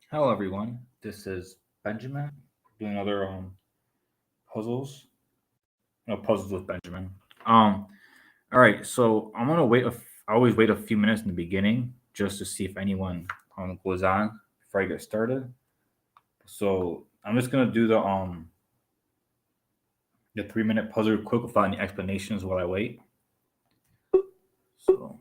Hello, everyone. This is Benjamin doing another puzzles. No puzzles with Benjamin. Um. All right. So I'm gonna wait. I always wait a few minutes in the beginning just to see if anyone goes on before I get started. So I'm just gonna do the 3 minute puzzle quick without any explanations while I wait. So.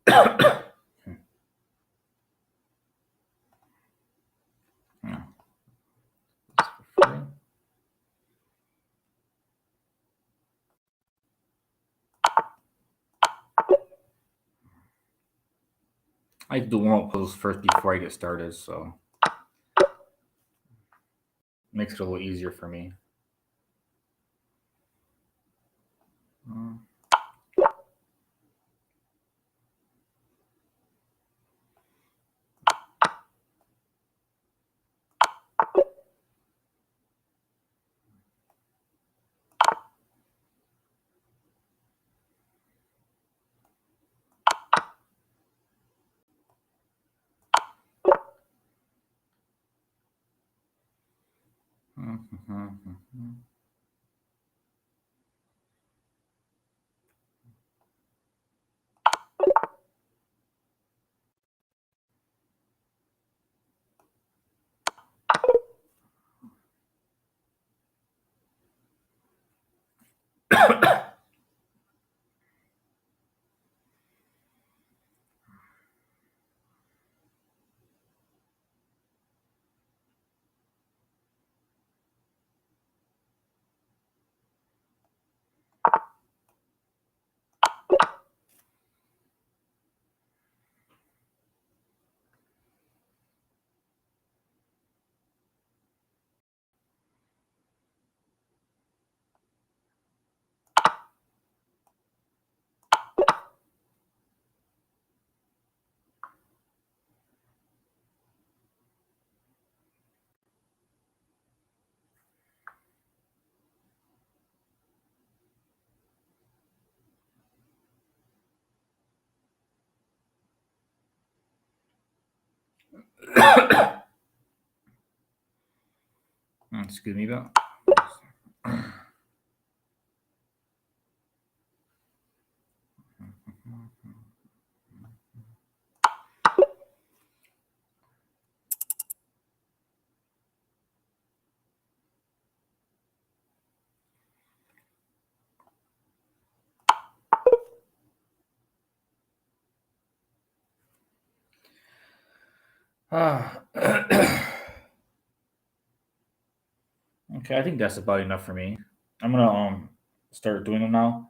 Yeah. I do warm up puzzles first before I get started, so makes it a little easier for me. Um, Excuse me about. Okay, I think that's about enough for me. I'm gonna start doing them now.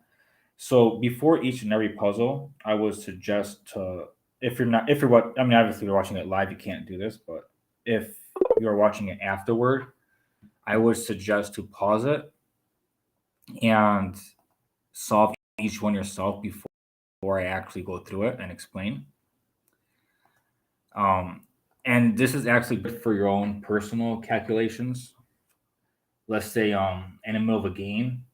So before each and every puzzle, I would suggest to if you're what I mean obviously you're watching it live, you can't do this, but if you're watching it afterward, I would suggest to pause it and solve each one yourself before I actually go through it and explain. Um, and this is actually good for your own personal calculations. Let's say in the middle of a game,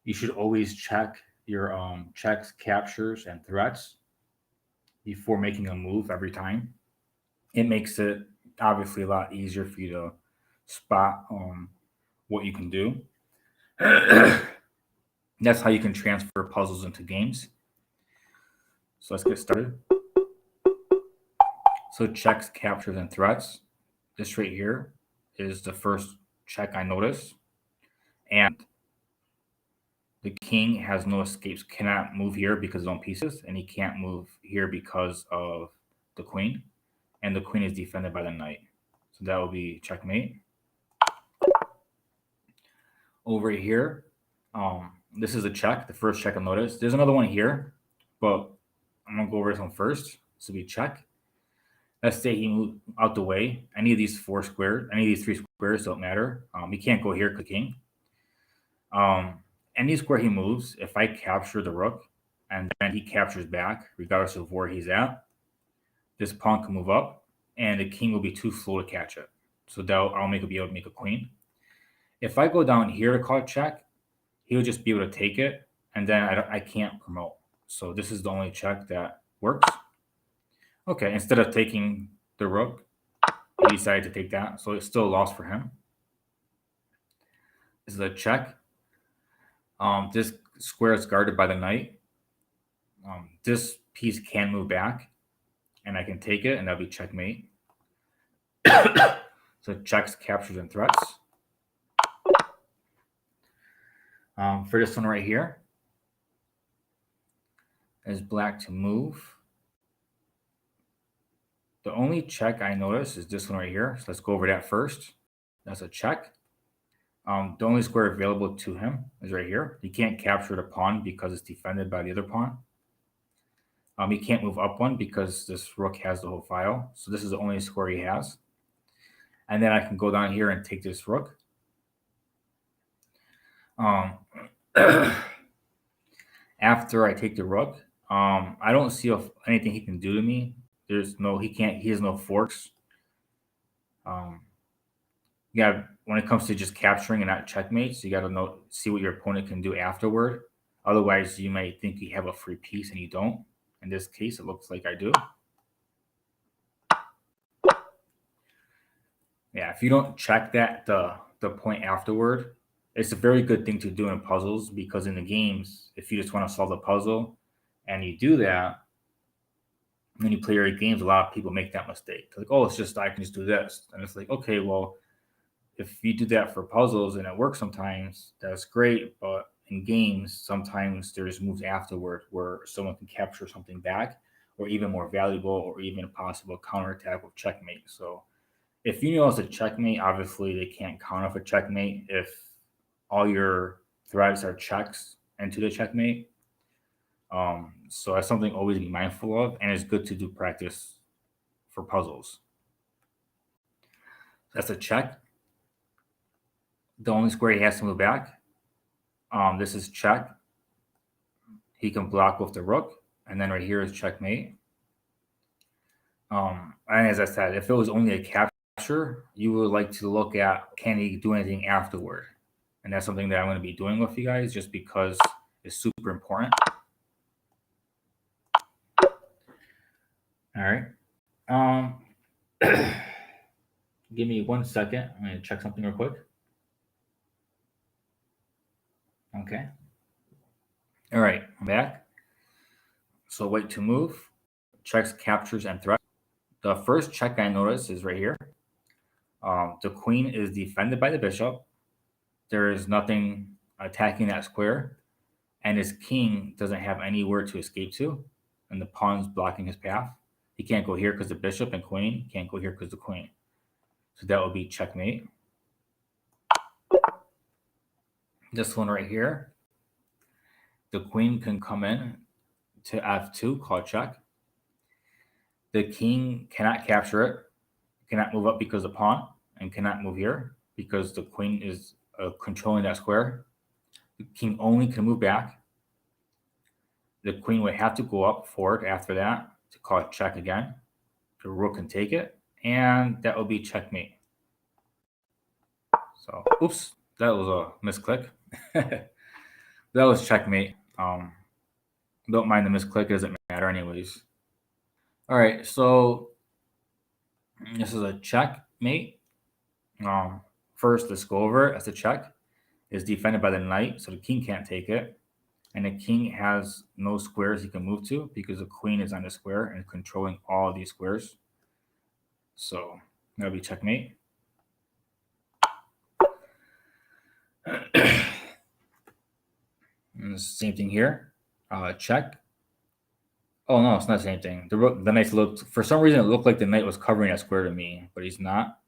you should always check your checks, captures, and threats before making a move every time. It makes it obviously a lot easier for you to spot what you can do. That's how you can transfer puzzles into games. So let's get started. So checks, captures, and threats. This right here is the first check I notice. And the king has no escapes, cannot move here because of his own pieces, and he can't move here because of the queen. And the queen is defended by the knight. So that will be checkmate. Over here, this is a check, the first check I'll notice. There's another one here, but I'm gonna go over this one first. This will be check. Let's say he moved out the way. Any of these four squares, any of these three squares don't matter. He can't go here, click king. Um, any square he moves, if I capture the rook and then he captures back, regardless of where he's at, this pawn can move up and the king will be too slow to catch it. So that I'll be able to make a queen. If I go down here to call check, he would just be able to take it, and then I can't promote. So this is the only check that works. Okay, instead of taking the rook, he decided to take that, so it's still a loss for him. This is a check. This square is guarded by the knight. This piece can move back, and I can take it, and that'll be checkmate. So checks, captures, and threats. For this one right here, is black to move. The only check I notice is this one right here. So let's go over that first. That's a check. The only square available to him is right here. He can't capture the pawn because it's defended by the other pawn. He can't move up one because this rook has the whole file. So this is the only square he has. And then I can go down here and take this rook. After I take the rook, I don't see anything he can do to me. He has no forks. Yeah, when it comes to just capturing and not checkmates, you got to see what your opponent can do afterward. Otherwise, you might think you have a free piece and you don't. In this case, it looks like I do. Yeah, if you don't check the point afterward, it's a very good thing to do in puzzles, because in the games, if you just want to solve the puzzle and you do that, when you play your games, a lot of people make that mistake. They're like, oh, it's just I can just do this. And it's like, okay, well, if you do that for puzzles and it works sometimes, that's great. But in games, sometimes there's moves afterward where someone can capture something back, or even more valuable, or even a possible counterattack with checkmate. So if you know it's a checkmate, obviously they can't counter for checkmate if all your threats are checks into the checkmate. So that's something always be mindful of, and it's good to do practice for puzzles. That's a check. The only square he has to move back. This is check. He can block with the rook, and then right here is checkmate. And as I said, if it was only a capture, you would like to look at, can he do anything afterward? And that's something that I'm going to be doing with you guys, just because it's super important. All right. Give me 1 second. I'm going to check something real quick. Okay. All right, I'm back. So wait to move, checks, captures, and threats. The first check I notice is right here. The queen is defended by the bishop. There is nothing attacking that square, and his king doesn't have anywhere to escape to, and the pawn's blocking his path. He can't go here because the bishop, and queen can't go here because the queen. So that would be checkmate. This one right here, the queen can come in to f2, called check. The king cannot capture it, cannot move up because of the pawn, and cannot move here because the queen is controlling that square. The king only can move back. The queen would have to go up forward after that to call it check again. The rook can take it, and that will be checkmate. So, oops, that was a misclick. That was checkmate. Don't mind the misclick, it doesn't matter anyways. All right, so this is a checkmate. First, let's go over it. As a check, is defended by the knight, so the king can't take it. And the king has no squares he can move to because the queen is on the square and controlling all of these squares. So that'll be checkmate. And the same thing here. Check. Oh no, it's not the same thing. The knight looked, for some reason it looked like the knight was covering that square to me, but he's not.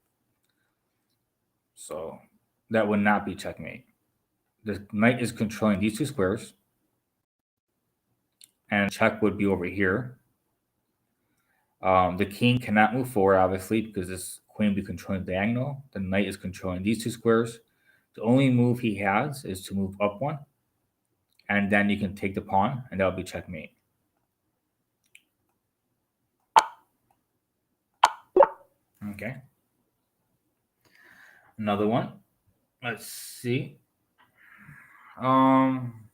So that would not be checkmate. The knight is controlling these two squares, and check would be over here. The king cannot move forward, obviously, because this queen would be controlling the diagonal. The knight is controlling these two squares. The only move he has is to move up one, and then you can take the pawn, and that'll be checkmate. Okay. Another one. Let's see. Um,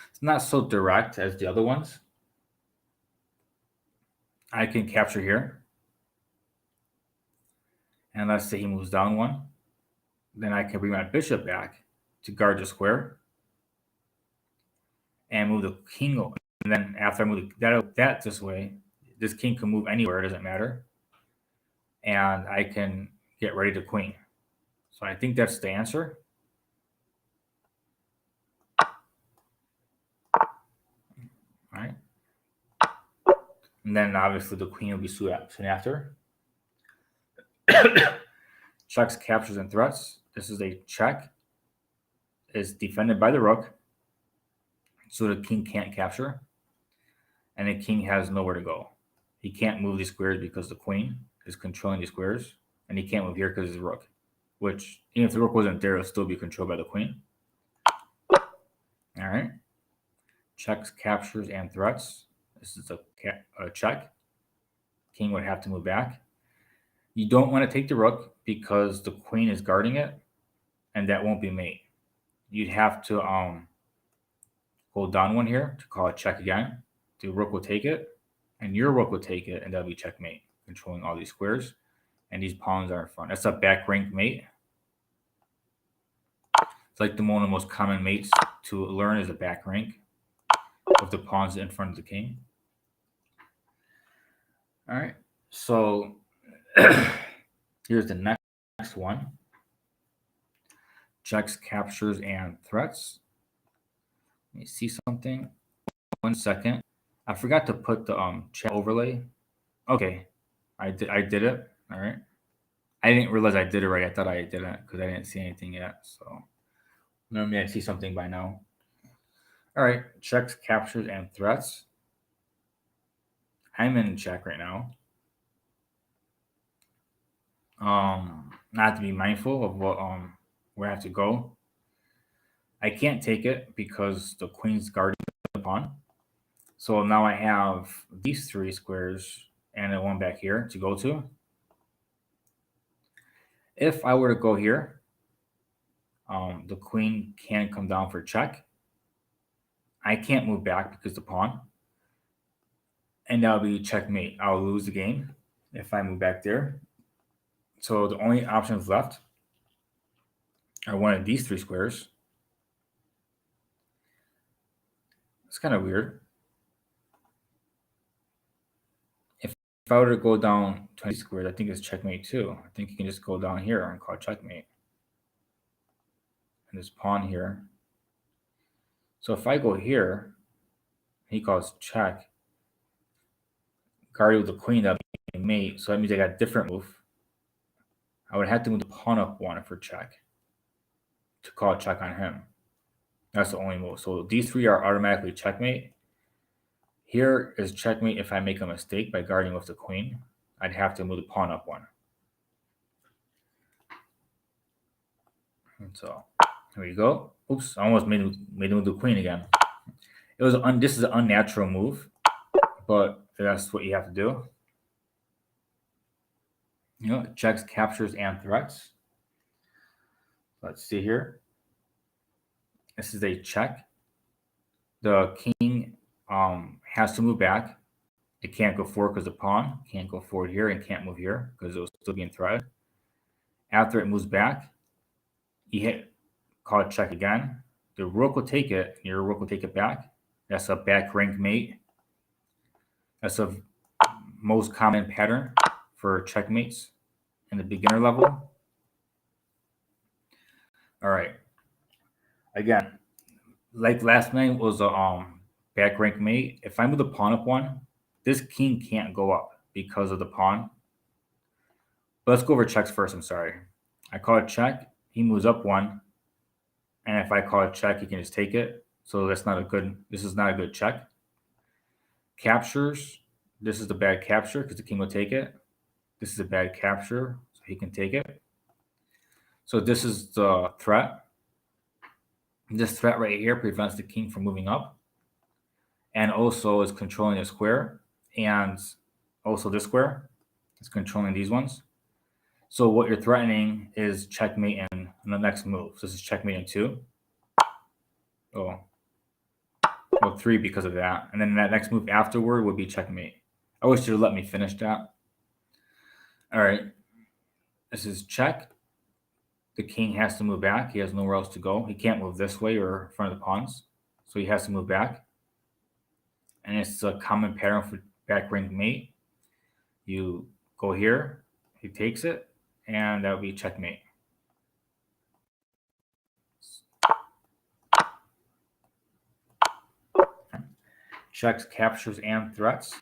it's not so direct as the other ones. I can capture here, and let's say he moves down one. Then I can bring my bishop back to guard the square and move the king. And then after I move that this way, this king can move anywhere. It doesn't matter. And I can get ready to queen. So I think that's the answer. All right. And then obviously the queen will be soon after. Checks, captures, and threats. This is a check. Is defended by the rook. So the king can't capture. And the king has nowhere to go. He can't move these squares because the queen is controlling these squares. And he can't move here because it's rook. Which, even if the rook wasn't there, it'll still be controlled by the queen. All right. Checks, captures, and threats. This is a check. King would have to move back. You don't want to take the rook because the queen is guarding it, and that won't be mate. You'd have to hold down one here to call it check again. The rook will take it, and your rook will take it, and that'll be checkmate, controlling all these squares, and these pawns are in front. That's a back rank mate. It's like one of the most common mates to learn is a back rank with the pawns in front of the king. All right, so here's the next one. Checks, captures, and threats. Let me see something. 1 second. I forgot to put the chat overlay. Okay, I did it. All right. I didn't realize I did it right. I thought I didn't because I didn't see anything yet. So normally I see something by now. All right, checks, captures, and threats. I'm in check right now. Not to be mindful of what where I have to go. I can't take it because the queen's guarding the pawn. So now I have these 3 squares and then one back here to go to. If I were to go here, the queen can come down for check. I can't move back because the pawn. And that'll be checkmate. I'll lose the game if I move back there. So the only options left are one of these 3 squares. It's kind of weird. If I were to go down 20 squares, I think it's checkmate too. I think you can just go down here and call checkmate. And this pawn here. So if I go here, he calls check. Guarded with the queen, that'll be mate. So that means I got a different move. I would have to move the pawn up one for check to call check on him. That's the only move. So these 3 are automatically checkmate. Here is checkmate if I make a mistake by guarding with the queen. I'd have to move the pawn up one. And so here we go. Oops, I almost made him move the queen again. This is an unnatural move, but that's what you have to do. Checks, captures, and threats. Let's see here. This is a check. The king has to move back. It can't go forward because the pawn can't go forward here and can't move here because it was still being threaded. After it moves back, you call it check again. The rook will take it. Your rook will take it back. That's a back rank mate. That's a most common pattern for checkmates in the beginner level. All right. Again, like last night was a back rank mate. If I move the pawn up one, this king can't go up because of the pawn. But let's go over checks first. I'm sorry. I call it check. He moves up one. And if I call it check, he can just take it. So this is not a good check. Captures. This is the bad capture because the king will take it. This is a bad capture, so he can take it. So this is the threat. This threat right here prevents the king from moving up. And also is controlling the square. And also this square is controlling these ones. So what you're threatening is checkmate in the next move. So this is checkmate in 2. Oh, well, 3 because of that. And then that next move afterward would be checkmate. I wish you'd let me finish that. All right. This is check. The king has to move back. He has nowhere else to go. He can't move this way or in front of the pawns. So he has to move back. And it's a common pattern for back rank mate. You go here, he takes it, and that would be checkmate. Checks, captures, and threats.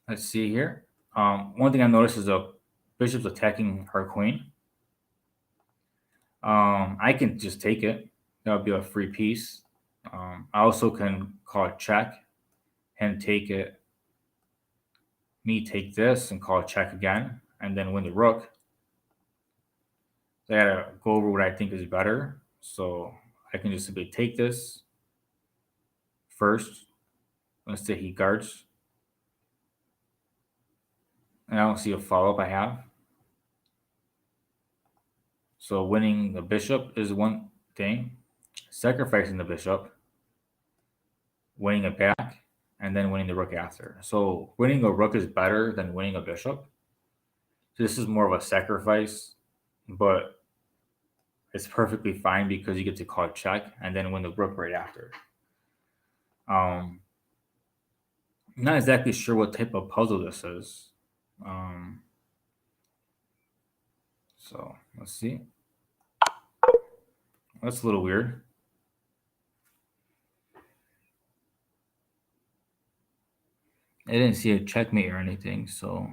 Let's see here. One thing I noticed is the bishop's attacking her queen. I can just take it. That would be a free piece. I also can call it check and take it. Me take this and call it check again, and then win the rook. So I gotta go over what I think is better. So I can just simply take this first. Let's say he guards. And I don't see a follow-up I have. So winning the bishop is one thing. Sacrificing the bishop, winning it back, and then winning the rook after. So winning a rook is better than winning a bishop. So this is more of a sacrifice, but it's perfectly fine because you get to call it check and then win the rook right after. I'm not exactly sure what type of puzzle this is. So let's see. That's a little weird. I didn't see a checkmate or anything, so.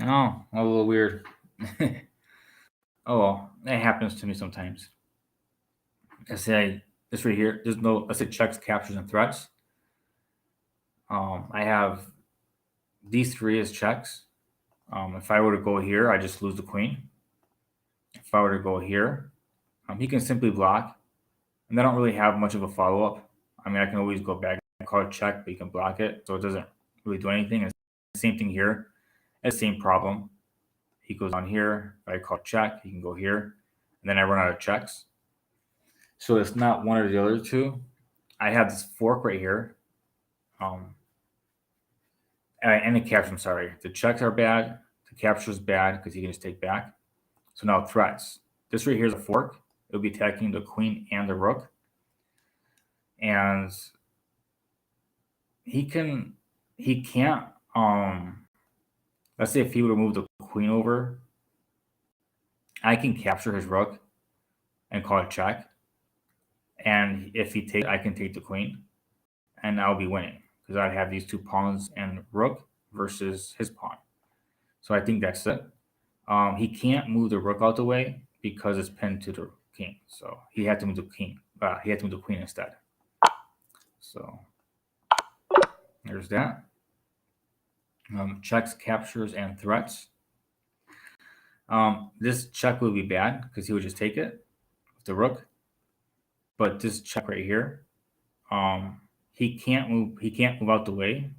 Oh, a little weird. Oh well, that happens to me sometimes. I say this right here. There's no. I say checks, captures, and threats. I have these 3 as checks. If I were to go here, I just lose the queen. If I were to go here, he can simply block, and I don't really have much of a follow up. I mean, I can always go back and call it check, but you can block it, so it doesn't really do anything. And same thing here. It's the same problem. He goes on here. If I call check, he can go here, and then I run out of checks. So it's not one or the other 2. I have this fork right here. And the capture, I'm sorry. The checks are bad. The capture is bad because he can just take back. So now threats. This right here is a fork. It'll be attacking the queen and the rook. And he can't, let's say if he would move the queen over, I can capture his rook and call it check. And if he takes, I can take the queen and I'll be winning because I'd have these 2 pawns and rook versus his pawn. So I think that's it. He can't move the rook out the way because it's pinned to the king. So he had to move the king. He had to move the queen instead. So there's that. Checks, captures, and threats. This check would be bad because he would just take it with the rook. But this check right here, he can't move. He can't move out the way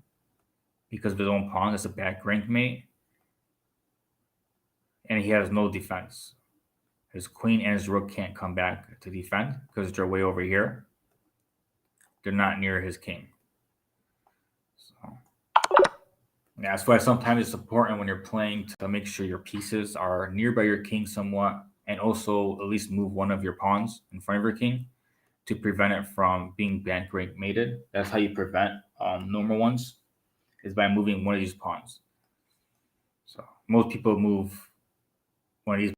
because of his own pawn. That's a back rank mate, and he has no defense. His queen and his rook can't come back to defend because they're way over here. They're not near his king. So yeah, that's why sometimes it's important when you're playing to make sure your pieces are nearby your king somewhat, and also at least move one of your pawns in front of your king to prevent it from being bank rank mated. That's how you prevent normal ones, is by moving one of these pawns. So most people move one of these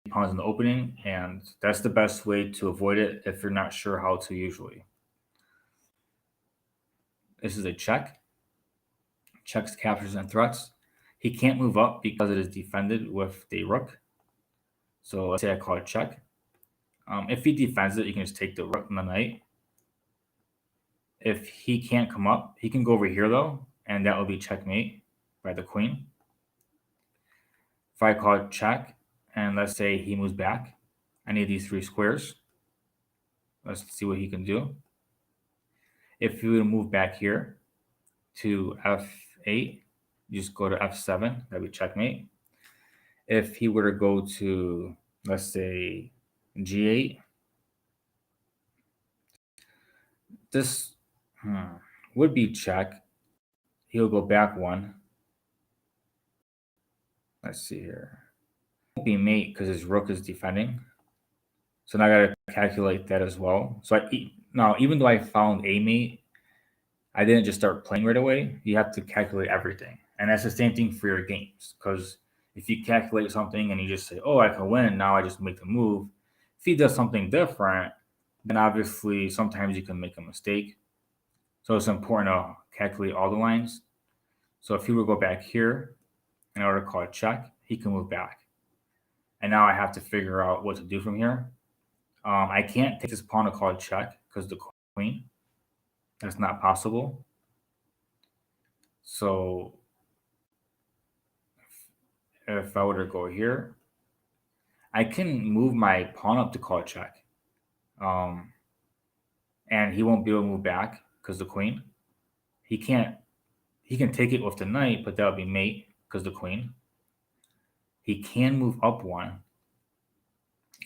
pawns in the opening, and that's the best way to avoid it if you're not sure how to usually. This is a check. Checks, captures, and threats. He can't move up because it is defended with the rook. So let's say I call it check. If he defends it, you can just take the rook and the knight. If he can't come up, he can go over here though, and that will be checkmate by the queen. If I call it check, and let's say he moves back, I need these 3 squares. Let's see what he can do. If he were to move back here to f8, you just go to f7, that'd be checkmate. If he were to go to, let's say, g8, this would be check. He'll go back 1. Let's see here. It won't be mate because his rook is defending. So now I got to calculate that as well. So now, even though I found a mate, I didn't just start playing right away. You have to calculate everything. And that's the same thing for your games. Because if you calculate something and you just say, oh, I can win, now I just make the move. If he does something different, then obviously sometimes you can make a mistake. So it's important to calculate all the lines. So if he were to go back here, in order to call it check, he can move back. And now I have to figure out what to do from here. I can't take this pawn to call it check because the queen. That's not possible. So if I were to go here, I can move my pawn up to call it check. And he won't be able to move back because the queen. He can take it with the knight, but that would be mate because the queen. He can move up 1.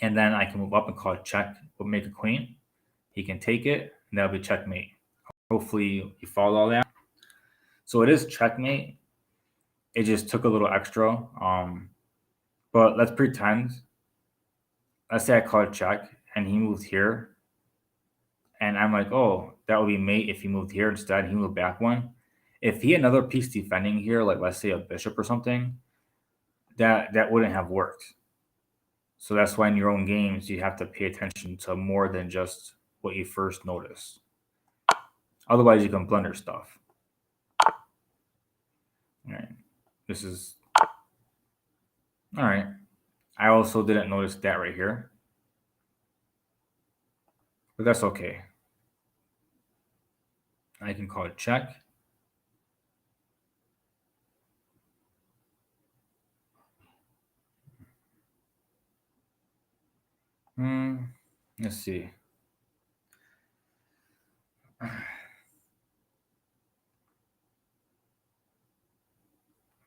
And then I can move up and call it check, but make a queen. He can take it, and that'll be checkmate. Hopefully you follow all that. So it is checkmate. It just took a little extra. But let's pretend. Let's say I call it check, and he moved here. And I'm like, oh, that would be mate if he moved here instead. He moved back 1. If he had another piece defending here, like let's say a bishop or something, that wouldn't have worked. So that's why in your own games, you have to pay attention to more than just what you first notice. Otherwise, you can blunder stuff. All right. This is... All right. I also didn't notice that right here. But that's okay. I can call it check. Let's see.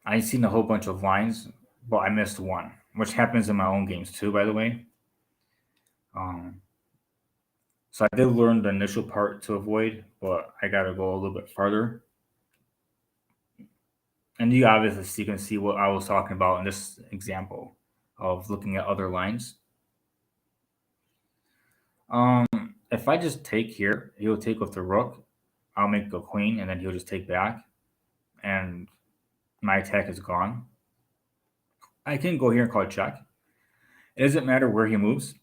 I seen a whole bunch of lines, but I missed one, which happens in my own games too, by the way. So I did learn the initial part to avoid, but I got to go a little bit farther. And you obviously can see what I was talking about in this example of looking at other lines. If I just take here, he'll take with the rook. I'll make a queen, and then he'll just take back, and my attack is gone. I can go here and call it check. It doesn't matter where he moves. He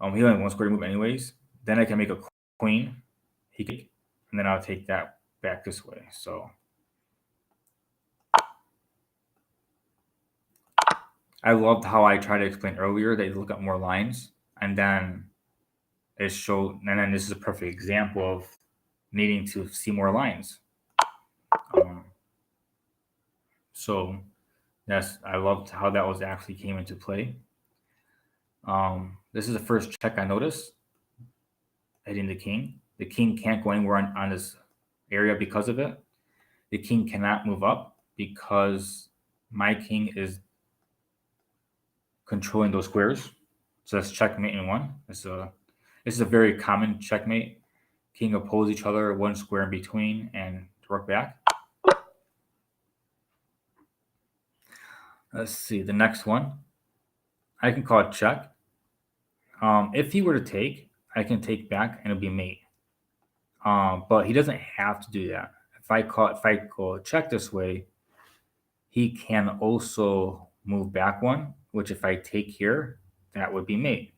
only has 1 square to move anyways. Then I can make a queen. And then I'll take that back this way. So I loved how I tried to explain earlier that you look at more lines, and then it showed. And then this is a perfect example of needing to see more lines. So I loved how that was actually came into play. This is the first check I noticed. Hitting the king. The king can't go anywhere on this area because of it. The king cannot move up because my king is controlling those squares. So that's checkmate in 1. This is a very common checkmate. King oppose each other, 1 square in between, and rook back. Let's see, the next one. I can call it check. If he were to take, I can take back and it'll be mate. But he doesn't have to do that. If I go check this way, he can also move back 1, which if I take here, that would be mate.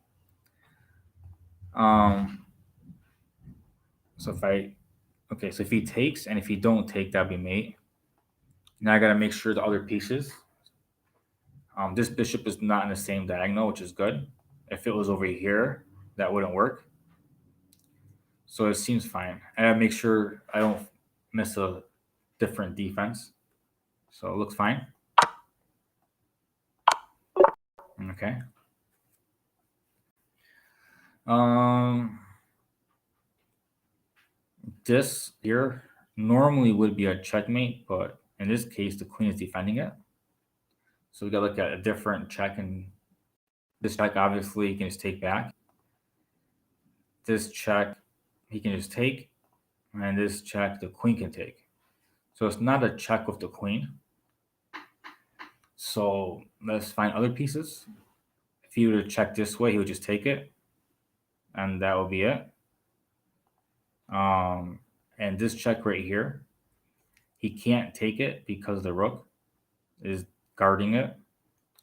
So if he takes and if he don't take, that'd be mate. Now I gotta make sure the other pieces. This bishop is not in the same diagonal, which is good. If it was over here, that wouldn't work. So it seems fine. I gotta make sure I don't miss a different defense. So it looks fine. Okay. This here normally would be a checkmate, but in this case, the queen is defending it. So we got to look at a different check, and this check obviously he can just take back. This check he can just take, and this check the queen can take. So it's not a check with the queen. So let's find other pieces. If he were to check this way, he would just take it, and that will be it. And this check right here, he can't take it because the rook is guarding it,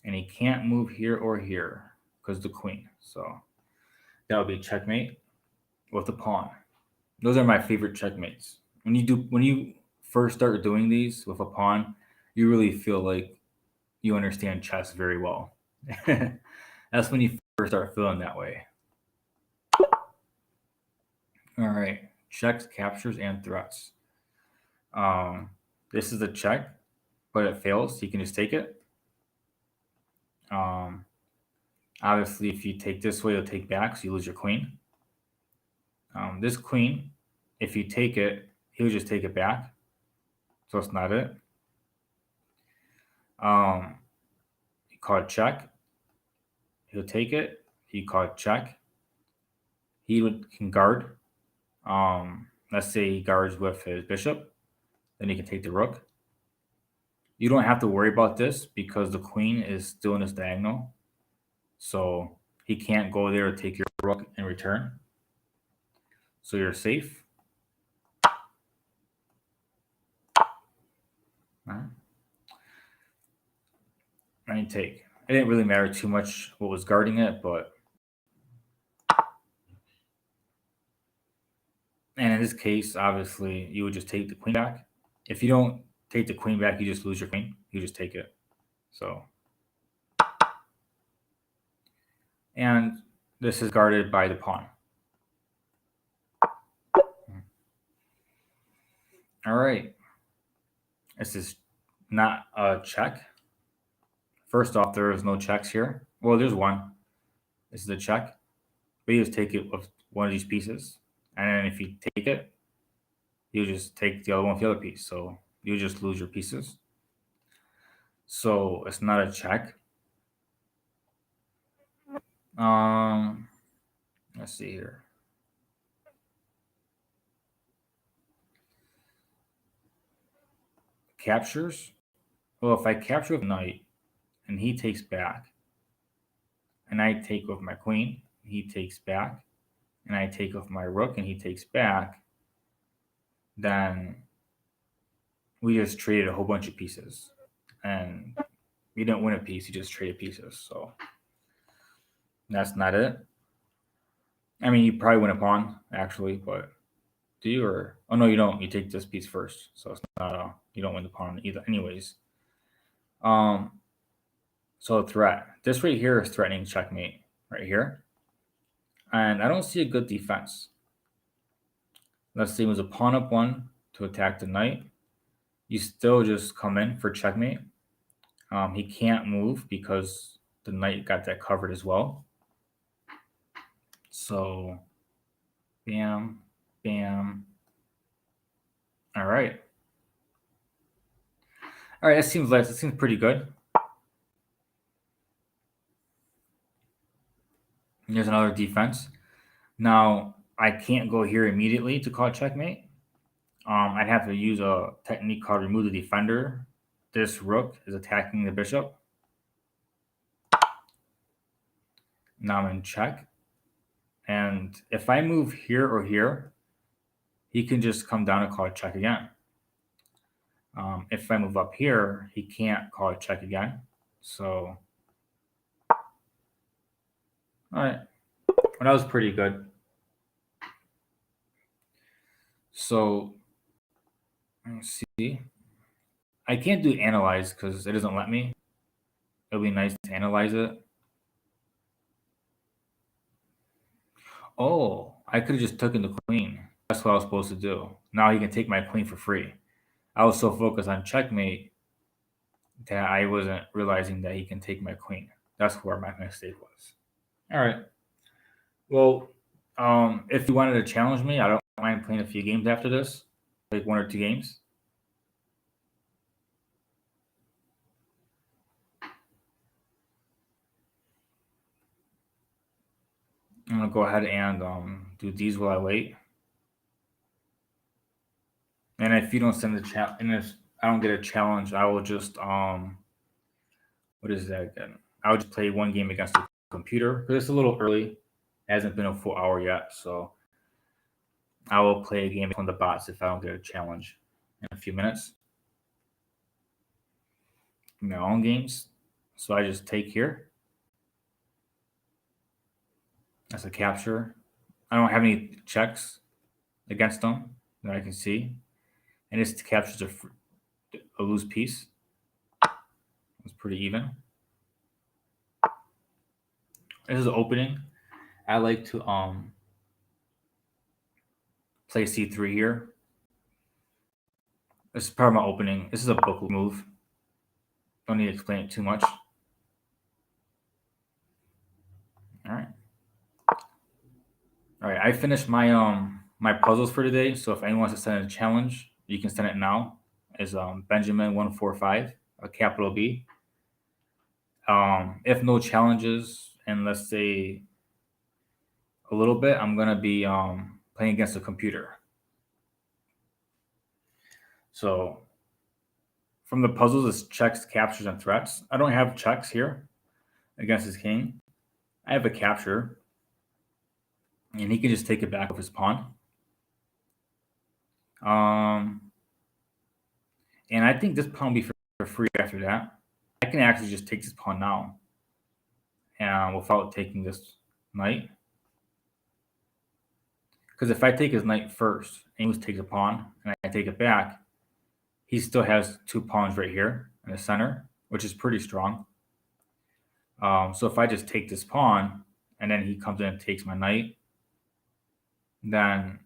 and he can't move here or here because the queen. So that would be checkmate with the pawn. Those are my favorite checkmates. When you first start doing these with a pawn, you really feel like you understand chess very well. That's when you first start feeling that way. All right, checks, captures, and threats. This is a check, but it fails. You can just take it. Obviously, if you take this way, you'll take back, so you lose your queen. This queen, if you take it, he'll just take it back. So it's not it. You call it check. He'll take it. You call it check. Can guard. Let's say he guards with his bishop. Then he can take the rook. You don't have to worry about this because the queen is still in this diagonal. So he can't go there to take your rook in return. So you're safe. All right. And you take. It didn't really matter too much what was guarding it, but and in this case, obviously, you would just take the queen back. If you don't take the queen back, you just lose your queen. You just take it. So, and this is guarded by the pawn. All right. This is not a check. First off, there is no checks here. Well, there's one. This is a check. But you just take it with one of these pieces. And then if you take it, you just take the other one with the other piece. So you just lose your pieces. So it's not a check. Let's see here. Captures. Well, if I capture with knight and he takes back, and I take with my queen, he takes back, and I take with my rook and he takes back, then we just traded a whole bunch of pieces. And you didn't win a piece, you just traded pieces. So that's not it. I mean, you probably win a pawn, actually, but do you? Or oh no, you don't. You take this piece first, so it's not. You don't win the pawn either, anyways. So threat. This right here is threatening checkmate right here, and I don't see a good defense. Let's say it was a pawn up one to attack the knight. You still just come in for checkmate. He can't move because the knight got that covered as well. So, bam, bam. All right. All right, that seems pretty good. And here's another defense. Now, I can't go here immediately to call checkmate. I'd have to use a technique called remove the defender. This rook is attacking the bishop. Now I'm in check. And if I move here or here, he can just come down and call it check again. If I move up here, he can't call it check again. So, all right. Well, that was pretty good. So, let's see. I can't do analyze because it doesn't let me. It'll be nice to analyze it. Oh, I could have just taken the queen. That's what I was supposed to do. Now he can take my queen for free. I was so focused on checkmate that I wasn't realizing that he can take my queen. That's where my mistake was. All right. Well, If you wanted to challenge me, I don't mind playing a few games after this, like 1 or 2 games. I'm gonna go ahead and do these while I wait. And if you don't send the chat, and if I don't get a challenge, I will just what is that again? I would just play one game against the computer because it's a little early. It hasn't been a full hour yet, so I will play a game on the bots if I don't get a challenge in a few minutes. My own games. So I just take here. That's a capture. I don't have any checks against them that I can see. And this captures a loose piece. It's pretty even. This is opening. I like to play C3 here. This is part of my opening. This is a book move. Don't need to explain it too much. All right. All right. I finished my puzzles for today. So if anyone wants to send a challenge, you can send it now. Is Benjamin145, a capital B. If no challenges, and let's say a little bit, I'm gonna be playing against a computer. So from the puzzles, it's checks, captures, and threats. I don't have checks here against his king. I have a capture, and he can just take it back with his pawn. And I think this pawn will be for free after that. I can actually just take this pawn now, and without taking this knight. Because if I take his knight first, and he takes a pawn, and I take it back, he still has 2 pawns right here in the center, which is pretty strong. So if I just take this pawn, and then he comes in and takes my knight, then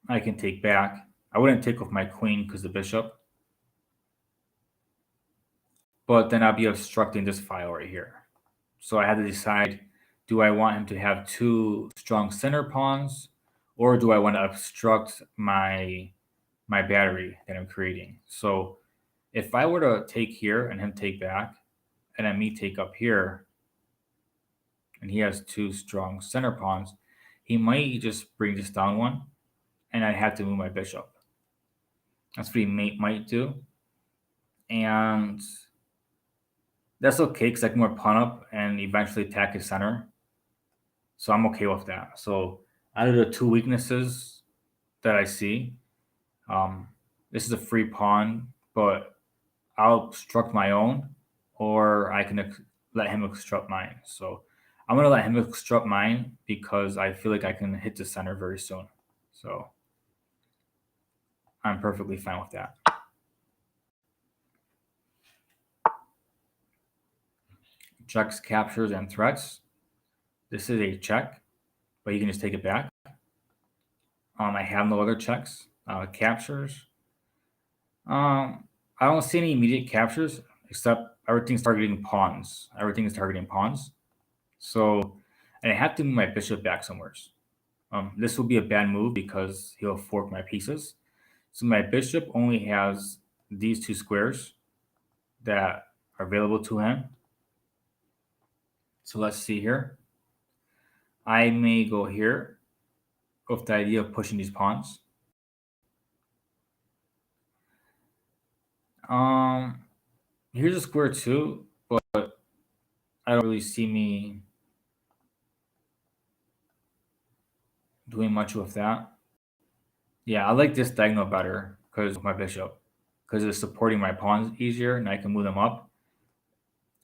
I can take back. I wouldn't take with my queen because the bishop, but then I'll be obstructing this file right here. So I had to decide, do I want him to have 2 strong center pawns, or do I want to obstruct my battery that I'm creating? So if I were to take here and him take back, and then me take up here, and he has 2 strong center pawns, he might just bring this down one, and I'd have to move my bishop. That's what he might do. And that's okay because I can more pawn up and eventually attack his center. So I'm okay with that. So out of the 2 weaknesses that I see, this is a free pawn, but I'll obstruct my own, or I can let him obstruct mine. So I'm going to let him obstruct mine because I feel like I can hit the center very soon. So I'm perfectly fine with that. Checks, captures, and threats. This is a check, but you can just take it back. I have no other checks. Captures. I don't see any immediate captures except everything's targeting pawns. Everything is targeting pawns. So, and I have to move my bishop back somewhere. This will be a bad move because he'll fork my pieces. So my bishop only has these 2 squares that are available to him. So let's see here. I may go here with the idea of pushing these pawns. Here's a square too, but I don't really see me doing much with that. Yeah, I like this diagonal better because of my bishop, because it's supporting my pawns easier, and I can move them up,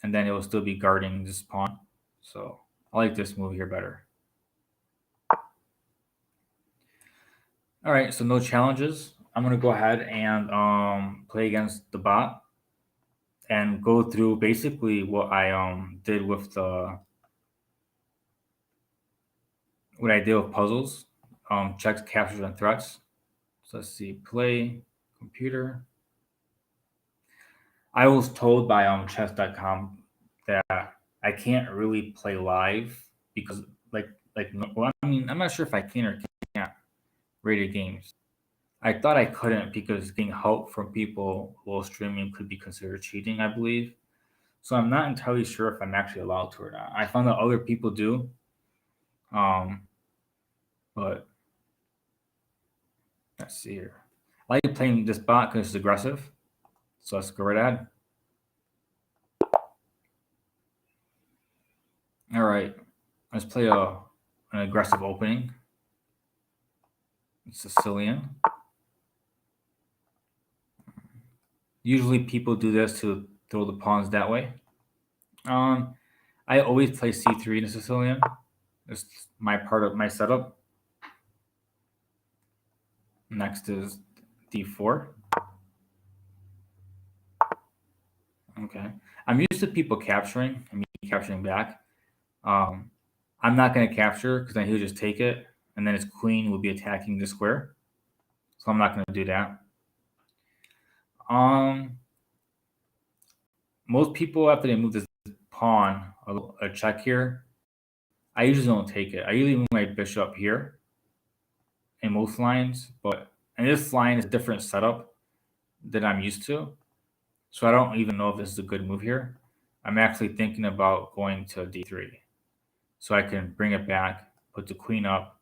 and then it will still be guarding this pawn. So I like this move here better. All right, so no challenges. I'm gonna go ahead and play against the bot and go through basically what I did with what I did with puzzles, checks, captures, and threats. So let's see, play computer. I was told by chess.com that I can't really play live because like like, well, I mean, I'm not sure if I can or can't rated games. I thought I couldn't because getting help from people while streaming could be considered cheating, I believe. So I'm not entirely sure if I'm actually allowed to or not. I found that other people do, um, but let's see here. I like playing this bot because it's aggressive. So let's go right ahead. All right, let's play an aggressive opening. Sicilian. Usually people do this to throw the pawns that way. I always play c3 in a Sicilian. It's my part of my setup. Next is d4. Okay. I'm used to people capturing and me capturing back. I'm not going to capture because then he'll just take it, and then his queen will be attacking the square. So I'm not going to do that. Most people, after they move this pawn a check here, I usually don't take it. I usually move my bishop here in most lines, but in this line is a different setup that I'm used to. So I don't even know if this is a good move here. I'm actually thinking about going to d3. So I can bring it back, put the queen up,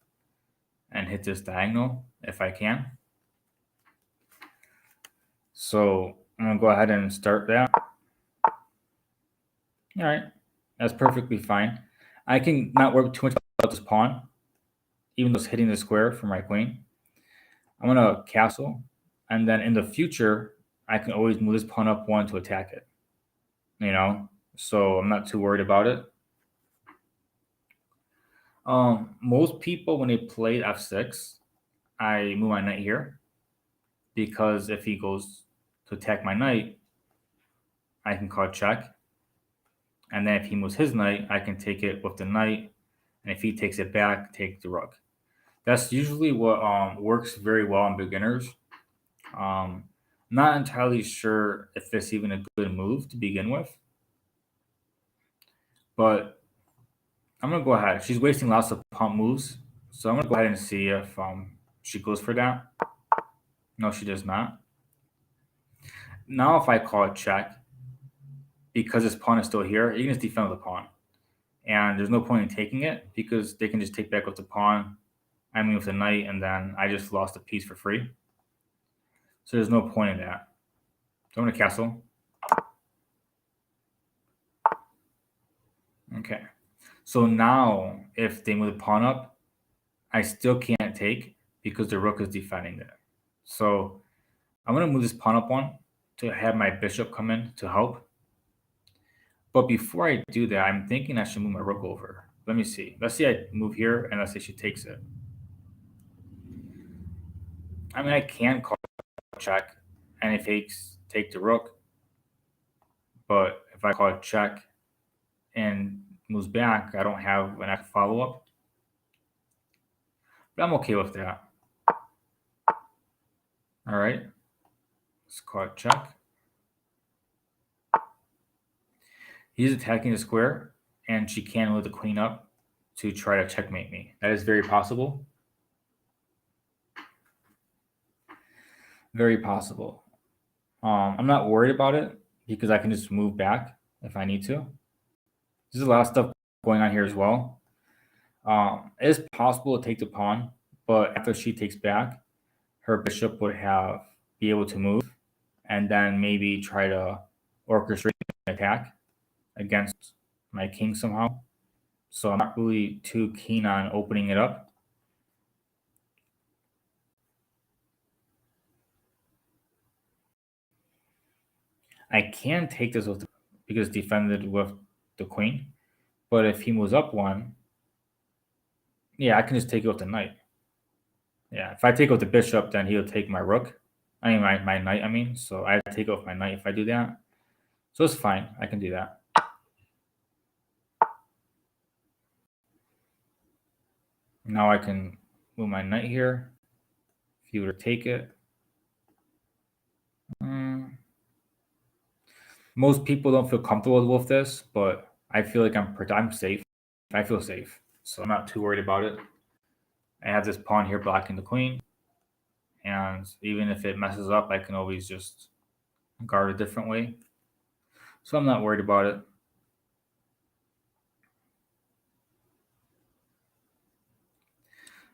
and hit this diagonal if I can. So I'm going to go ahead and start that. All right, that's perfectly fine. I can not work too much about this pawn, even though it's hitting the square for my queen. I'm going to castle, and then in the future, I can always move this pawn up one to attack it. You know, so I'm not too worried about it. Most people, when they play f6, I move my knight here because if he goes to attack my knight, I can call check. And then if he moves his knight, I can take it with the knight. And if he takes it back, take the rook. That's usually what works very well on beginners. Not entirely sure if it's even a good move to begin with. But I'm going to go ahead. She's wasting lots of pump moves. So I'm going to go ahead and see if she goes for that. No, she does not. Now if I call it check, because this pawn is still here, you can just defend with the pawn. And there's no point in taking it because they can just take back with the pawn. I mean with the knight, and then I just lost a piece for free. So there's no point in that. So I'm going to castle. Okay. So now if they move the pawn up, I still can't take because the rook is defending it. So I'm going to move this pawn up one to have my bishop come in to help. But before I do that, I'm thinking I should move my rook over. Let me see. Let's say I move here, and let's say she takes it. I mean, I can call check, and if takes take the rook. But if I call it check and moves back, I don't have an follow up. But I'm okay with that. All right. Let's call it check. He's attacking the square, and she can move the queen up to try to checkmate me. That is very possible. Very possible. I'm not worried about it because I can just move back if I need to. There's a lot of stuff going on here as well. It is possible to take the pawn, but after she takes back, her bishop would be able to move and then maybe try to orchestrate an attack against my king somehow. So I'm not really too keen on opening it up. I can take this with because defended with the queen, but if he moves up one, yeah, I can just take it with the knight. Yeah, if I take it with the bishop, then he'll take my rook. I mean, my knight, I mean. So I take it with my knight if I do that. So it's fine. I can do that. Now I can move my knight here. If you were to take it. Most people don't feel comfortable with this, but I feel like I'm safe. I feel safe. so I'm not too worried about it. I have this pawn here blocking the queen, and even if it messes up, I can always just guard a different way. So I'm not worried about it.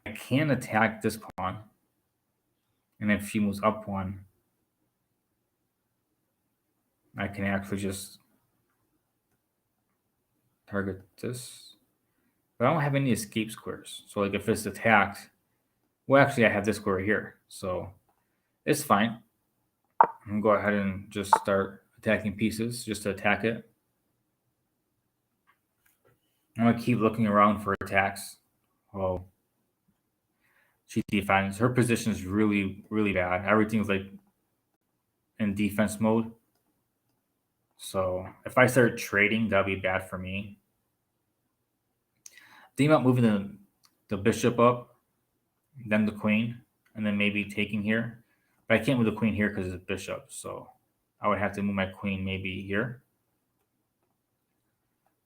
I can attack this pawn, and if she moves up one, I can actually just target this. But I don't have any escape squares. So like if it's attacked, well, actually I have this square here, so it's fine. I'm gonna go ahead and just start attacking pieces just to attack it. I'm gonna keep looking around for attacks. Oh, she defends. Her position is really, really bad. Everything's like in defense mode. So if I start trading, that'd be bad for me. Think about moving the bishop up, then the queen, and then maybe taking here. But I can't move the queen here because it's bishop. So I would have to move my queen maybe here.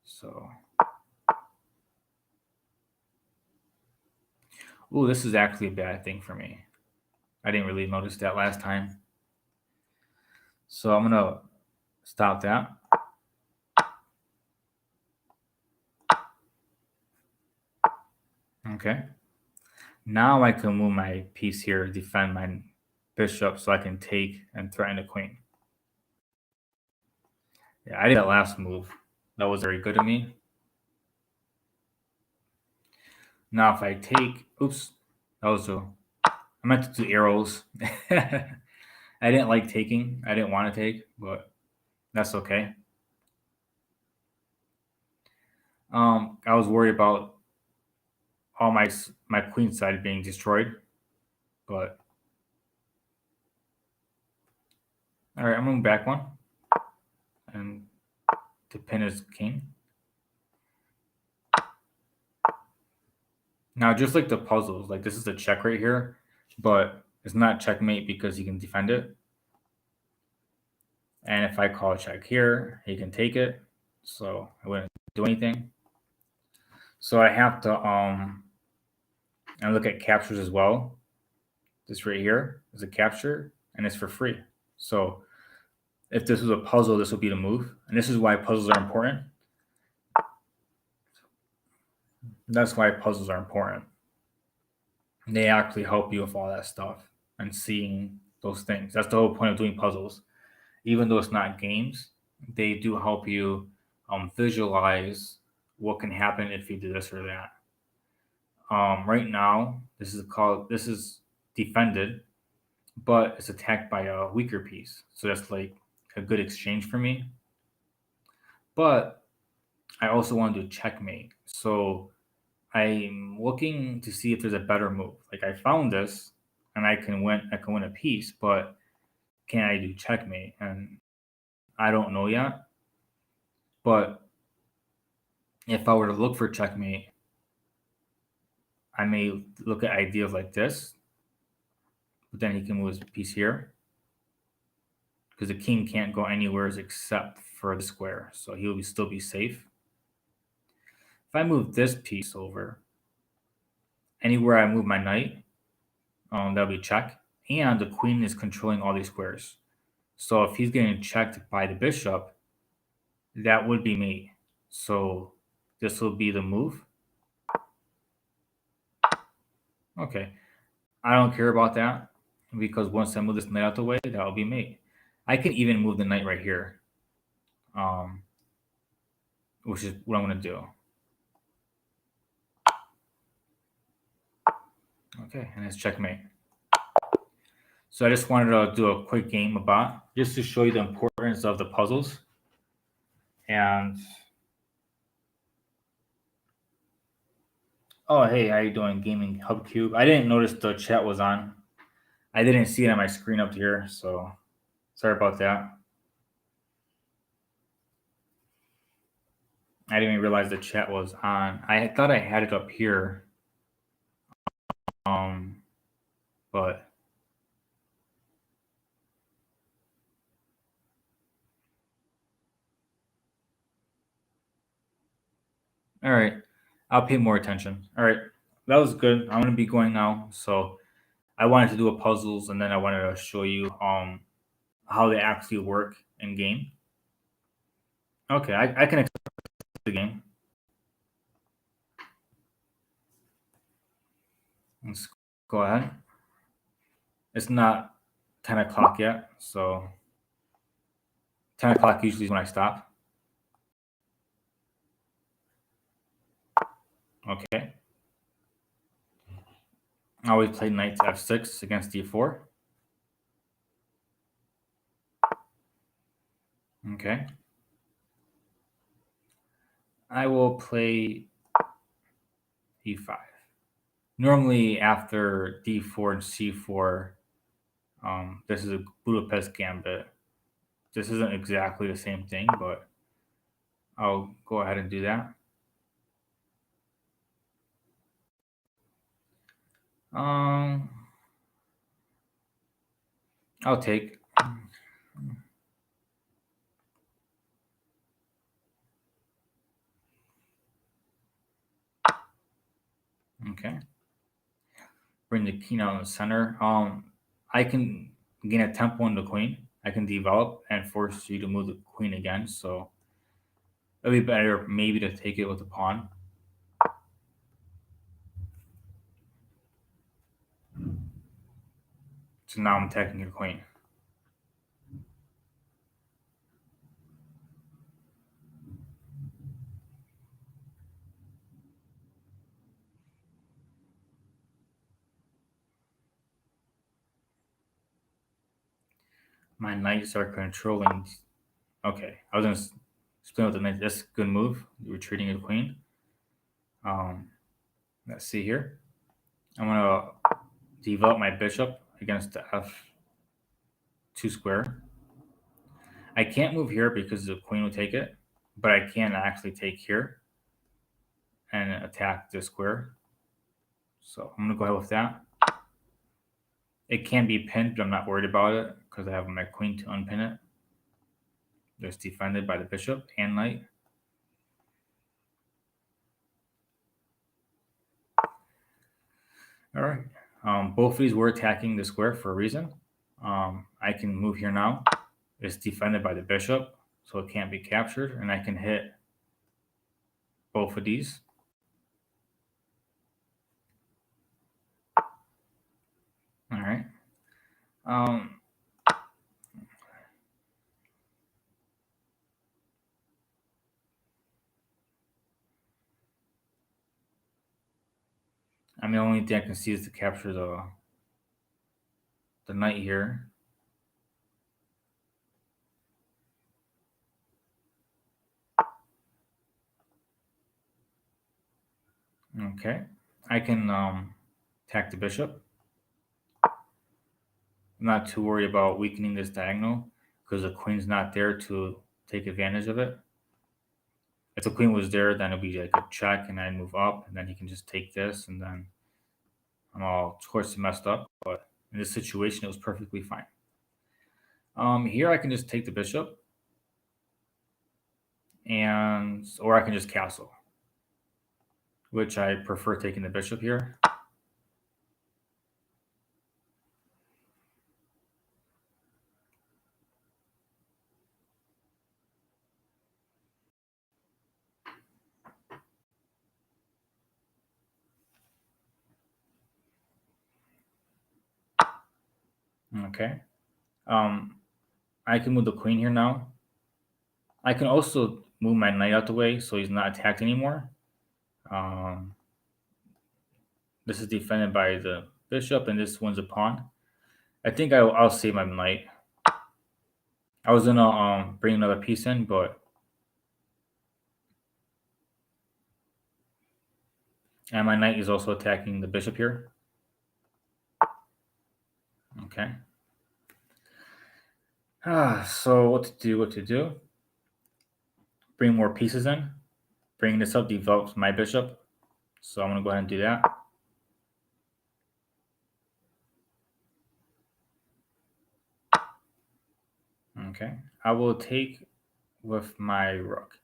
So, ooh, this is actually a bad thing for me. I didn't really notice that last time. So I'm gonna stop that. Okay. Now I can move my piece here, defend my bishop, so I can take and threaten the queen. Yeah, I did that last move. That was very good of me. Now if I take, oops, that was a, I meant to do arrows. I didn't like taking. I didn't want to take, but that's okay. I was worried about all my queen side being destroyed, but all right, I'm moving back one, and to pin his king. Now, just like the puzzles, like this is a check right here, but it's not checkmate because he can defend it. And if I call check here, he can take it. So I wouldn't do anything. So I have to and look at captures as well. This right here is a capture and it's for free. So if this was a puzzle, this would be the move. And this is why puzzles are important. That's why puzzles are important. They actually help you with all that stuff and seeing those things. That's the whole point of doing puzzles. Even though it's not games, they do help you visualize what can happen if you do this or that. Right now, this is defended, but it's attacked by a weaker piece. So that's like a good exchange for me. But I also want to do checkmate. So I'm looking to see if there's a better move. Like I found this and I can win a piece, but can I do checkmate? And I don't know yet. But if I were to look for checkmate, I may look at ideas like this, but then he can move his piece here because the king can't go anywhere except for the square, so he will still be safe. If I move this piece over, anywhere I move my knight, that'll be check, and the queen is controlling all these squares. So if he's getting checked by the bishop, that would be me. So this will be the move. Okay. I don't care about that because once I move this knight out the way, that'll be mate. I can even move the knight right here, um, which is what I'm going to do. Okay, and it's checkmate. So I just wanted to do a quick game about just to show you the importance of the puzzles. And oh, hey, how you doing, Gaming Hub Cube? I didn't notice the chat was on. I didn't see it on my screen up here, so sorry about that. I didn't even realize the chat was on. I thought I had it up here, but all right. I'll pay more attention. All right, that was good. I'm gonna be going now. So I wanted to do a puzzles, and then I wanted to show you how they actually work in game. Okay, I can explain the game. Let's go ahead. It's not 10 o'clock yet, so 10 o'clock usually is when I stop. Okay. I always play knight to f6 against d4. Okay. I will play d5. Normally, after d4 and c4, this is a Budapest gambit. This isn't exactly the same thing, but I'll go ahead and do that. I'll take. Okay. Bring the king out in the center. I can gain a tempo on the queen. I can develop and force you to move the queen again. So it'd be better maybe to take it with the pawn. So now I'm attacking your queen. My knights are controlling. Okay, I was gonna explain with the knight. That's a good move. Retreating your queen. Let's see here. I'm gonna develop my bishop against the f2 square. I can't move here because the queen will take it, but I can actually take here and attack the square. So I'm gonna go ahead with that. It can be pinned, but I'm not worried about it because I have my queen to unpin it. It's defended by the bishop and knight. All right. Both of these were attacking the square for a reason. I can move here now. It's defended by the bishop, so it can't be captured, and I can hit both of these. All right. I mean, the only thing I can see is to capture the knight here. Okay. I can attack the bishop. I'm not too worried about weakening this diagonal because the queen's not there to take advantage of it. If the queen was there, then it'd be like a check, and I'd move up, and then he can just take this, and then I'm all, of course, messed up. But in this situation, it was perfectly fine. Here I can just take the bishop, or I can just castle, which I prefer taking the bishop here. Okay. I can move the queen here now. I can also move my knight out the way so he's not attacked anymore. This is defended by the bishop, and this one's a pawn. I think I'll save my knight. I was gonna bring another piece in, but and my knight is also attacking the bishop here. Okay. So what to do? Bring more pieces in. Bringing this up develops my bishop. So I'm gonna go ahead and do that. Okay. I will take with my rook.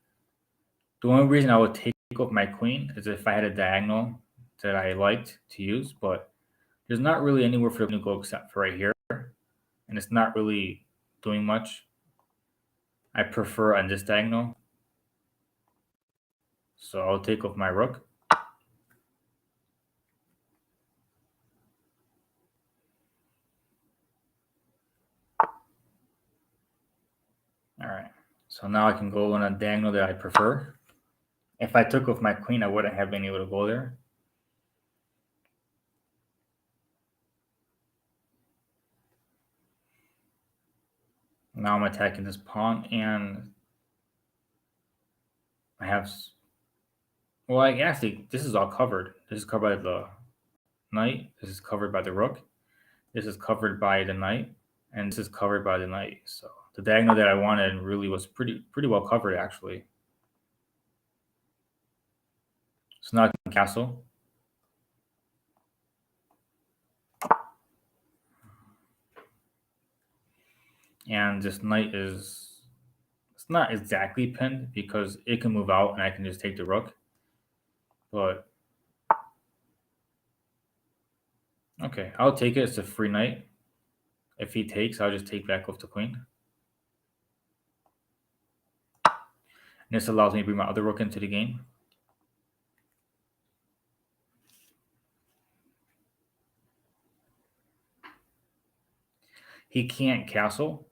The only reason I would take off my queen as if I had a diagonal that I liked to use, but there's not really anywhere for them to go except for right here, and it's not really doing much. I prefer on this diagonal, so I'll take off my rook. All right, so now I can go on a diagonal that I prefer. If I took off my queen, I wouldn't have been able to go there. Now I'm attacking this pawn, and I have, well, actually, this is all covered. This is covered by the knight. This is covered by the rook. This is covered by the knight, and this is covered by the knight. So the diagonal that I wanted really was pretty well covered, actually. So now I can castle. And this knight is, it's not exactly pinned because it can move out and I can just take the rook. But okay, I'll take it. It's a free knight. If he takes, I'll just take back off the queen. And this allows me to bring my other rook into the game. He can't castle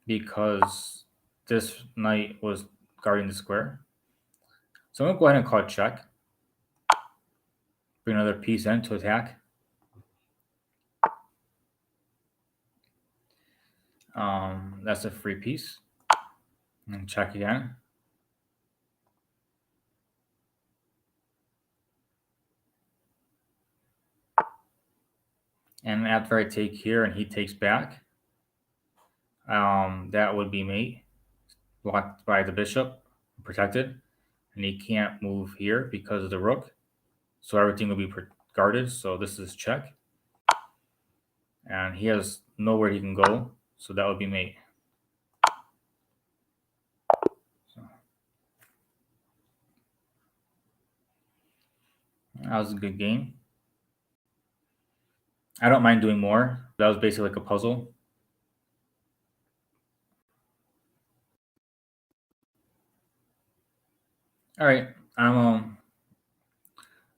because this knight was guarding the square. So I'm going to go ahead and call check. Bring another piece in to attack. That's a free piece. And check again. And after I take here and he takes back, that would be mate, blocked by the bishop, protected. And he can't move here because of the rook. So everything will be guarded. So this is check. And he has nowhere he can go. So that would be mate. So that was a good game. I don't mind doing more. That was basically like a puzzle. All right. That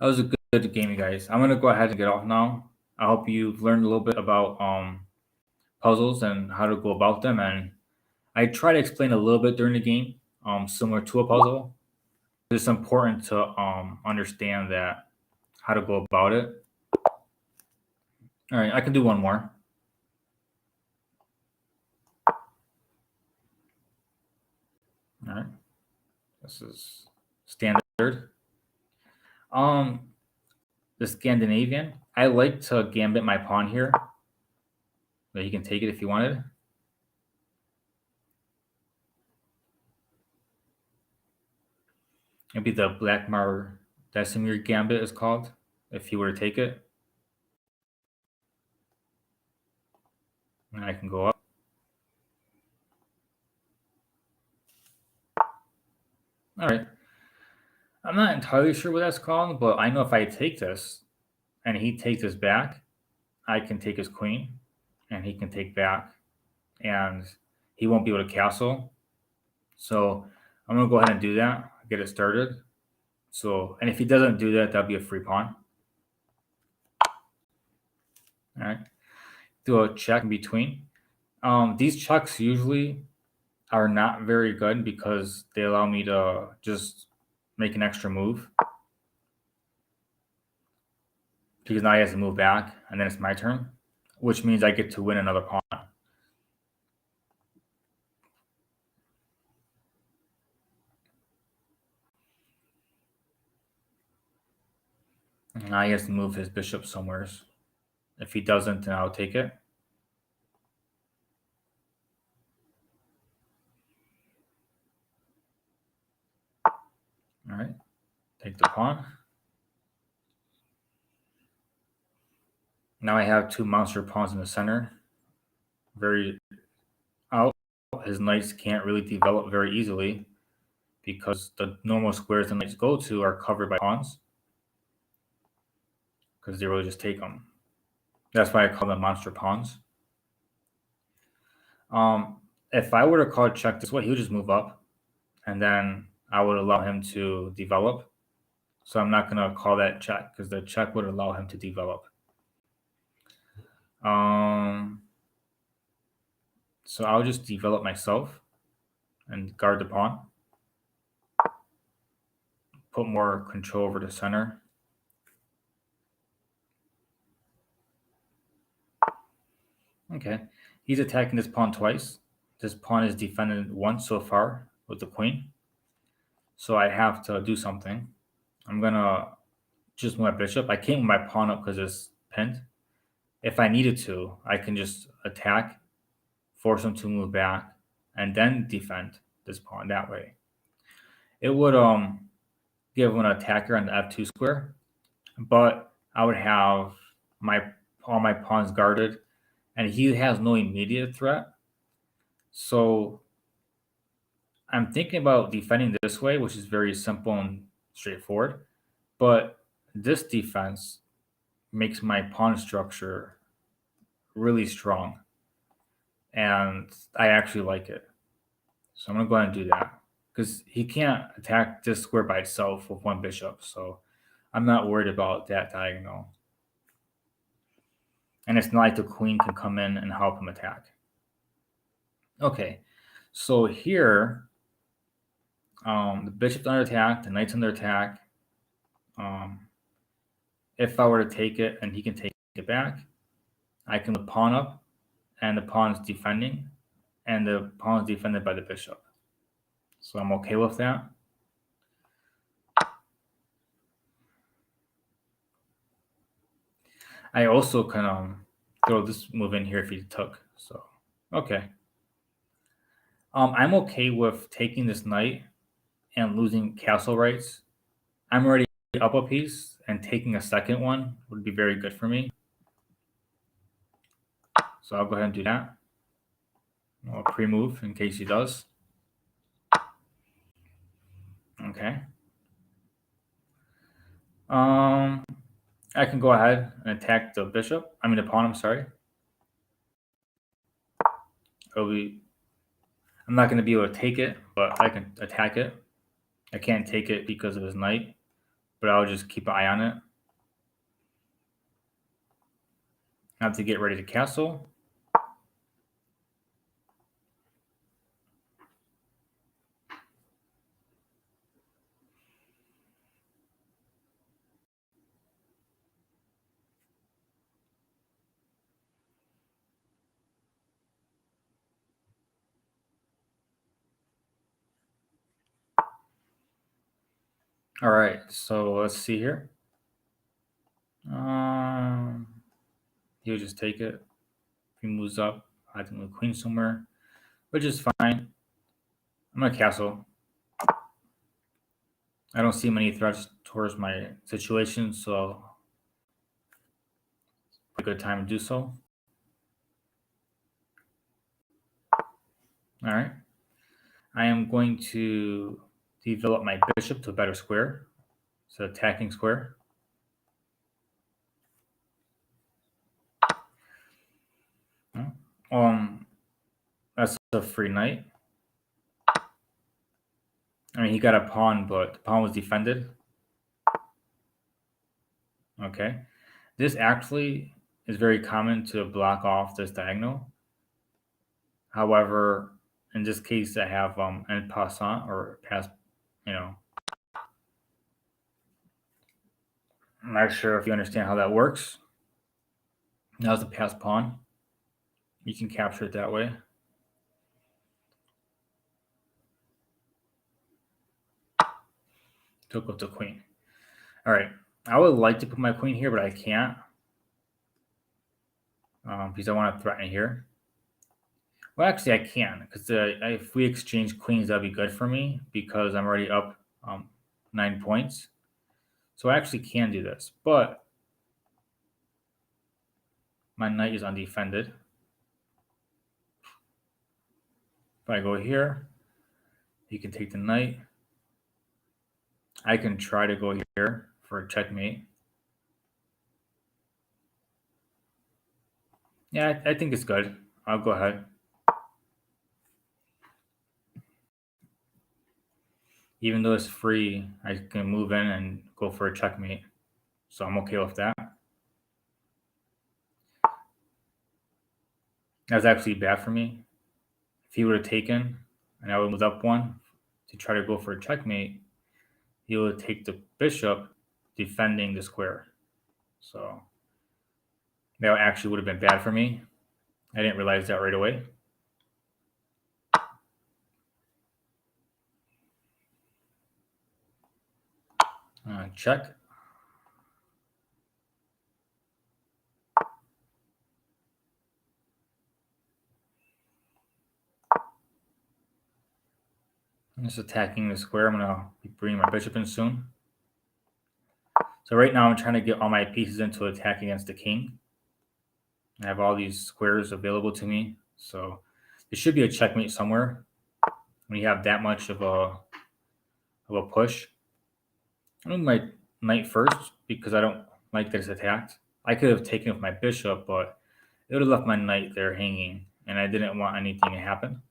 was a good game, you guys. I'm gonna go ahead and get off now. I hope you've learned a little bit about puzzles and how to go about them. And I try to explain a little bit during the game, similar to a puzzle. It's important to understand that how to go about it. All right, I can do one more. All right, this is standard. The Scandinavian. I like to gambit my pawn here, but he can take it if he wanted. Maybe the Blackmar Desimir gambit is called, if he were to take it. And I can go up. All right. I'm not entirely sure what that's called, but I know if I take this and he takes this back, I can take his queen and he can take back and he won't be able to castle. So I'm going to go ahead and do that, get it started. So, and if he doesn't do that, that'll be a free pawn. All right. Do a check in between. These checks usually are not very good because they allow me to just make an extra move. Because now he has to move back, and then it's my turn, which means I get to win another pawn. And now he has to move his bishop somewhere. If he doesn't, then I'll take it. All right, take the pawn. Now I have two monster pawns in the center. Very out. his knights can't really develop very easily because the normal squares the knights go to are covered by pawns because they really just take them. That's why I call them monster pawns. If I were to call check this way, he would just move up, and then I would allow him to develop. So I'm not going to call that check because the check would allow him to develop. So I'll just develop myself and guard the pawn. Put more control over the center. Okay, he's attacking this pawn twice. This pawn is defended once so far with the queen. So I have to do something. I'm gonna just move my bishop. I can't move my pawn up because it's pinned. If I needed to, I can just attack, force him to move back, and then defend this pawn that way. It would give an attacker on the f2 square, but I would have all my pawns guarded, and he has no immediate threat. So I'm thinking about defending this way, which is very simple and straightforward. But this defense makes my pawn structure really strong, and I actually like it. So I'm gonna go ahead and do that because he can't attack this square by itself with one bishop. So I'm not worried about that diagonal. And it's not like the queen can come in and help him attack. Okay, so here, the bishop's under attack, the knight's under attack. If I were to take it and he can take it back, I can put the pawn up, and the pawn's defending, and the pawn's defended by the bishop. So I'm okay with that. I also can throw this move in here if he took. So, okay. I'm okay with taking this knight and losing castle rights. I'm already up a piece, and taking a second one would be very good for me. So I'll go ahead and do that. I'll pre-move in case he does. Okay. I can go ahead and attack the bishop. I mean the pawn, I'm sorry. I'm not going to be able to take it, but I can attack it. I can't take it because of his knight, but I'll just keep an eye on it. I have to get ready to castle. All right, so let's see here. He'll just take it. If he moves up, I can move queen somewhere, which is fine. I'm gonna castle. I don't see many threats towards my situation, so a good time to do so. All right. I am going to develop my bishop to a better square. So attacking square. That's a free knight. I mean, he got a pawn, but the pawn was defended. Okay. This actually is very common to block off this diagonal. However, in this case, I have en passant or pass, I'm not sure if you understand how that works. Now's the pass pawn. You can capture it that way. Took with the queen. All right. I would like to put my queen here, but I can't because I want to threaten here. Well, actually, I can because if we exchange queens, that'd be good for me because I'm already up 9 points. So I actually can do this, but my knight is undefended. If I go here, he can take the knight. I can try to go here for a checkmate. Yeah, I think it's good. I'll go ahead. Even though it's free, I can move in and go for a checkmate. So I'm okay with that. That's actually bad for me. If he would have taken and I would move up one to try to go for a checkmate, he would take the bishop defending the square. So that actually would have been bad for me. I didn't realize that right away. Check. I'm just attacking the square. I'm going to be bringing my bishop in soon. So right now I'm trying to get all my pieces into attack against the king. I have all these squares available to me. So there should be a checkmate somewhere when you have that much of a push. I'm doing my knight first because I don't like that it's attacked. I could have taken with my bishop, but it would have left my knight there hanging, and I didn't want anything to happen.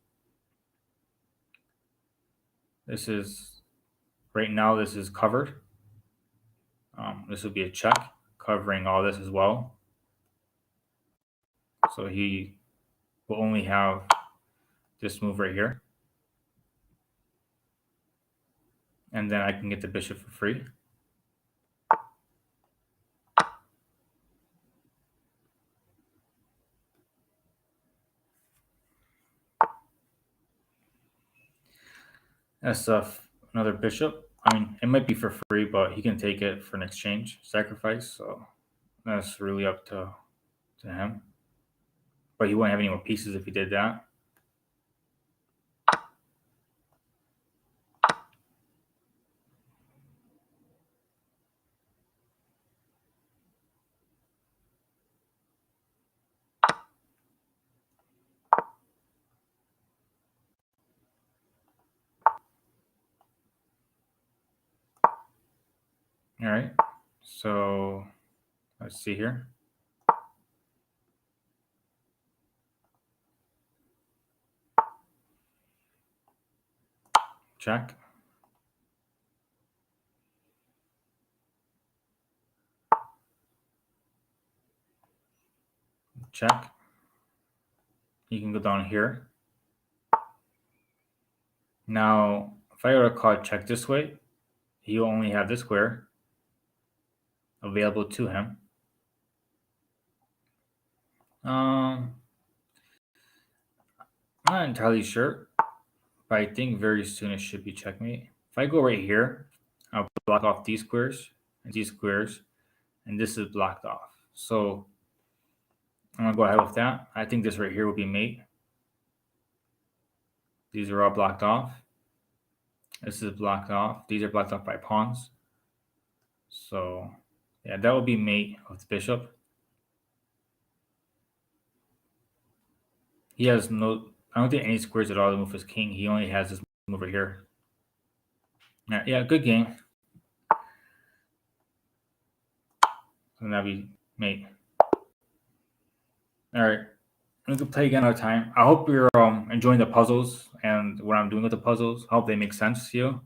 This is, right now, this is covered. This would be a check, covering all this as well. So he will only have this move right here. And then I can get the bishop for free. That's another bishop. I mean, it might be for free, but he can take it for an exchange, sacrifice. So that's really up to him. But he wouldn't have any more pieces if he did that. All right. So let's see here. Check. Check. You can go down here. Now, if I were to call check this way, he will only have this square available to him. I'm not entirely sure, but I think very soon it should be checkmate. If I go right here, I'll block off these squares, and this is blocked off. So I'm gonna go ahead with that. I think this right here will be mate. These are all blocked off. This is blocked off. These are blocked off by pawns. So yeah, that would be mate with the bishop. He has no, I don't think any squares at all to move his king. He only has this move over here. Yeah, good game. And that'd be mate. All right. We can play again another time. I hope you're enjoying the puzzles and what I'm doing with the puzzles. I hope they make sense to you.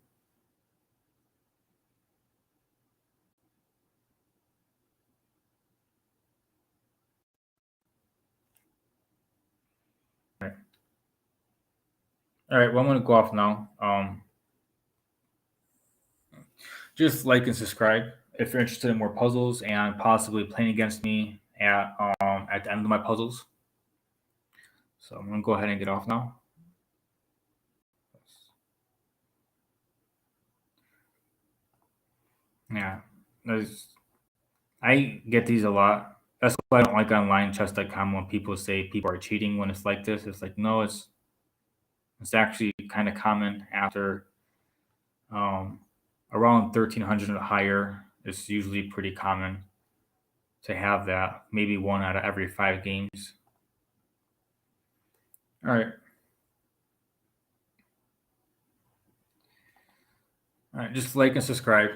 All right, well, I'm going to go off now. Just like and subscribe if you're interested in more puzzles and possibly playing against me at the end of my puzzles. So I'm going to go ahead and get off now. Yeah, I get these a lot. That's why I don't like online chess.com when people say people are cheating when it's like this. It's like, no, it's actually kind of common after um, around 1300 or higher. It's usually pretty common to have that, maybe 1 out of every 5 games. All right. All right, just like and subscribe.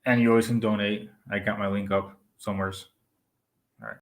And you always can donate. I got my link up somewheres.